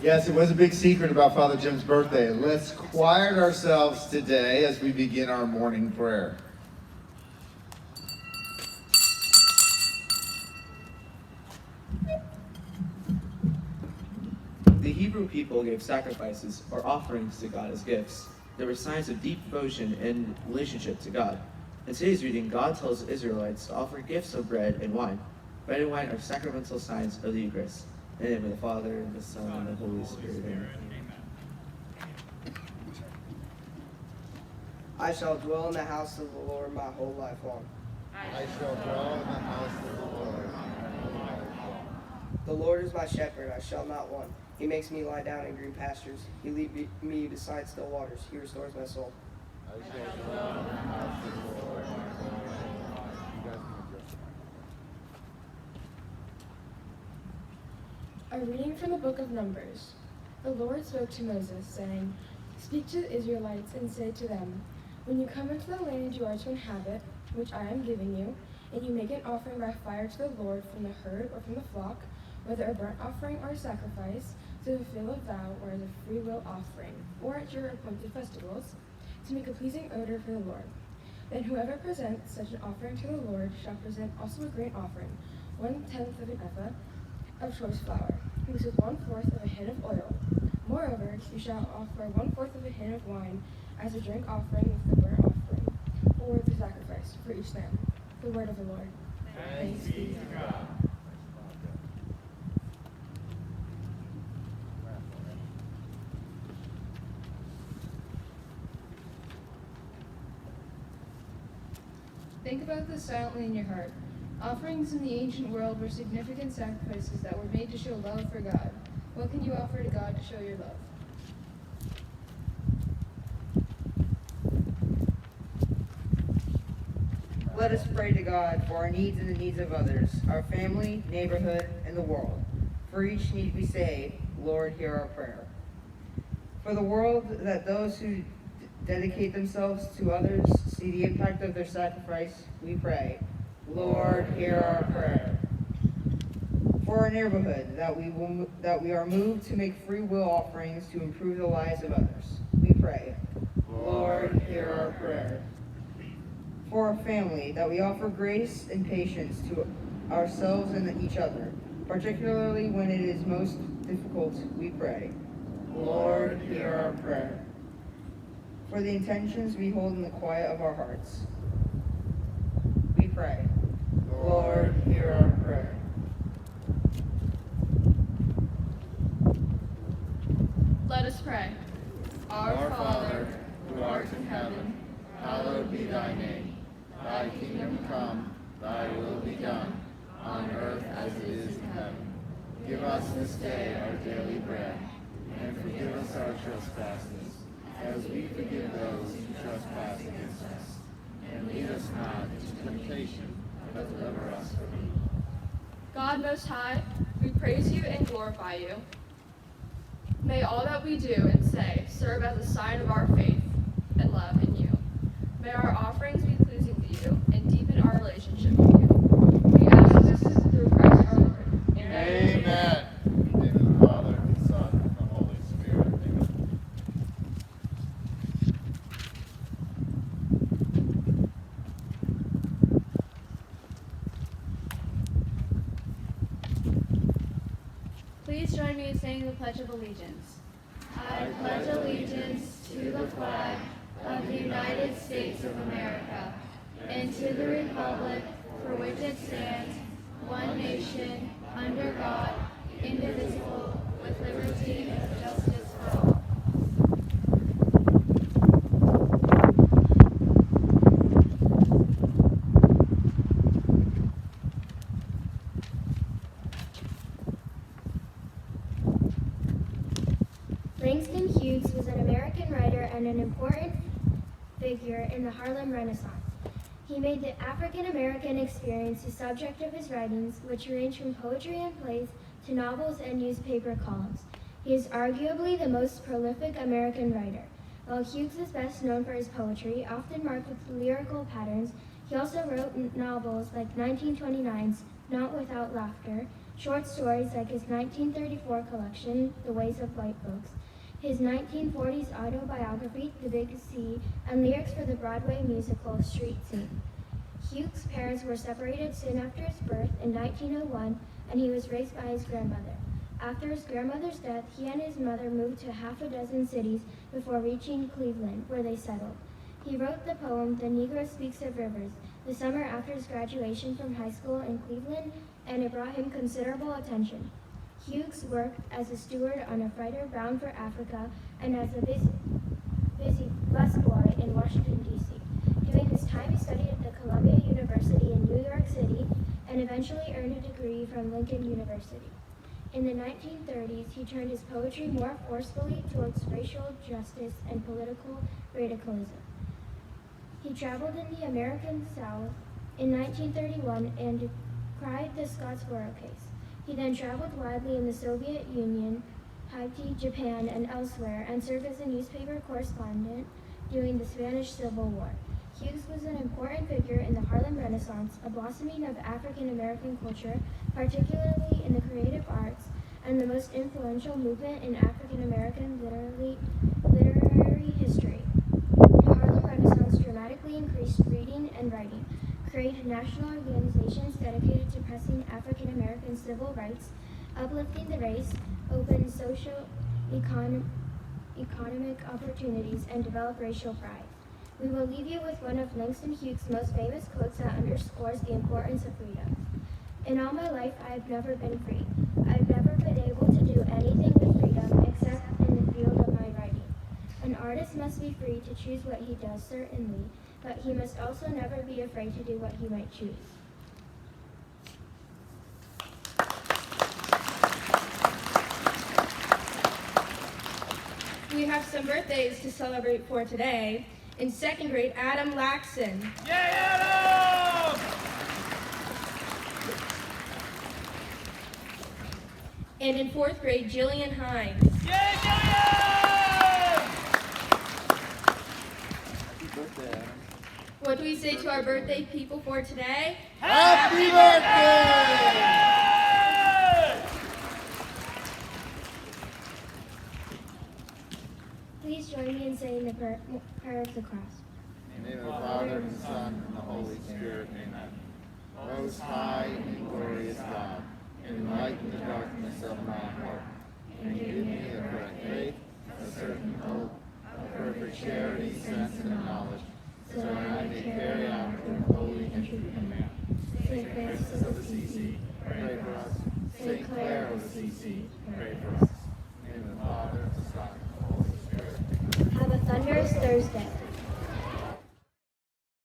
Yes, it was a big secret about Father Jim's birthday. Let's quiet ourselves today as we begin our morning prayer. The Hebrew people gave sacrifices or offerings to God as gifts. There were signs of deep devotion and relationship to God. In today's reading, God tells the Israelites to offer gifts of bread and wine. Bread and wine are sacramental signs of the Eucharist. In the name of the Father, and the Son, and the Holy Spirit. Amen. I shall dwell in the house of the Lord my whole life long. I shall dwell in the house of the Lord. The Lord is my shepherd, I shall not want. He makes me lie down in green pastures. He leads me beside still waters. He restores my soul. I shall dwell in the house of the Lord. A reading from the book of Numbers. The Lord spoke to Moses, saying, "Speak to the Israelites and say to them, when you come into the land you are to inhabit, which I am giving you, and you make an offering by fire to the Lord from the herd or from the flock, whether a burnt offering or a sacrifice, to fulfill a vow or as a free will offering, or at your appointed festivals, to make a pleasing odor for the Lord. Then whoever presents such an offering to the Lord shall present also a grain offering, 1/10 of an ephah of choice flour, mixed with 1/4 of a hin of oil. Moreover, you shall offer 1/4 of a hin of wine as a drink offering with the burnt offering, or the sacrifice for each lamb." The word of the Lord. Thanks be to God. Think about this silently in your heart. Offerings in the ancient world were significant sacrifices that were made to show love for God. What can you offer to God to show your love? Let us pray to God for our needs and the needs of others, our family, neighborhood, and the world. For each need we say, Lord, hear our prayer. For the world, that those who dedicate themselves to others see the impact of their sacrifice, we pray, Lord, hear our prayer. For our neighborhood, that we are moved to make free will offerings to improve the lives of others, we pray, Lord, hear our prayer. For our family, that we offer grace and patience to ourselves and each other, particularly when it is most difficult, we pray, Lord, hear our prayer. For the intentions we hold in the quiet of our hearts, we pray, Lord, hear our prayer. Let us pray. Our Father, who art in heaven, hallowed be thy name. Thy kingdom come, thy will be done, on earth as it is in heaven. Give us this day our daily bread, and forgive us our trespasses, as we forgive those who trespass against us. And lead us not into temptation, but deliver us from evil. God Most High, we praise you and glorify you. May all that we do and say serve as a sign of our faith and love in you. May our offerings be pleasing to you and deepen our relationship with you. We ask this through Christ our Lord. Amen. Amen. In the name of the Father, the Son, and the Holy Spirit. Amen. Please join me in saying the Pledge of Allegiance. I pledge allegiance to the flag of the United States of America and to the republic for which it stands, one nation, under God, indivisible, with liberty and justice for all. Langston Hughes was an American writer and an important figure in the Harlem Renaissance. He made the African American experience the subject of his writings, which range from poetry and plays to novels and newspaper columns. He is arguably the most prolific American writer. While Hughes is best known for his poetry, often marked with lyrical patterns, he also wrote novels like 1929's Not Without Laughter, Short stories like his 1934 collection, The Ways of White Folks, his 1940s autobiography, The Big C, and lyrics for the Broadway musical Street Scene. Hughes' parents were separated soon after his birth in 1901, and he was raised by his grandmother. After his grandmother's death, he and his mother moved to half a dozen cities before reaching Cleveland, where they settled. He wrote the poem, The Negro Speaks of Rivers, the summer after his graduation from high school in Cleveland, and it brought him considerable attention. Hughes worked as a steward on a freighter bound for Africa and as a busy busboy in Washington, D.C. During this time, he studied at the Columbia University in New York City and eventually earned a degree from Lincoln University. In the 1930s, he turned his poetry more forcefully towards racial justice and political radicalism. He traveled in the American South in 1931 and cried the Scottsboro case. He then traveled widely in the Soviet Union, Haiti, Japan, and elsewhere, and served as a newspaper correspondent during the Spanish Civil War. Hughes was an important figure in the Harlem Renaissance, a blossoming of African American culture, particularly in the creative arts, and the most influential movement in African American literary history. The Harlem Renaissance dramatically increased reading and writing, created national organizations dedicated to pressing African American civil rights, uplifting the race, opened economic opportunities, and developed racial pride. We will leave you with one of Langston Hughes' most famous quotes that underscores the importance of freedom. In all my life, I have never been free. I've never been able to do anything with freedom except in the field of my writing. An artist must be free to choose what he does, certainly, but he must also never be afraid to do what he might choose. We have some birthdays to celebrate for today. In second grade, Adam Laxon. Yay, Adam! And in fourth grade, Jillian Hines. Yay, Jillian! Happy birthday, Adam. What do we say to our birthday people for today? Happy birthday! Please join me in saying the prayer of the cross. In the name of the Father, and the Son, and the Holy Spirit, amen. Most high and glorious God, enlighten the darkness of my heart, and give me a correct faith, a certain hope, a perfect charity, sense, and knowledge, so that I may carry out your holy and true command. Saint Francis of Assisi, pray for us. Saint Clare of Assisi, pray for us. In the name of the Father, the Son, and the Holy Spirit. Have a thunderous Thursday.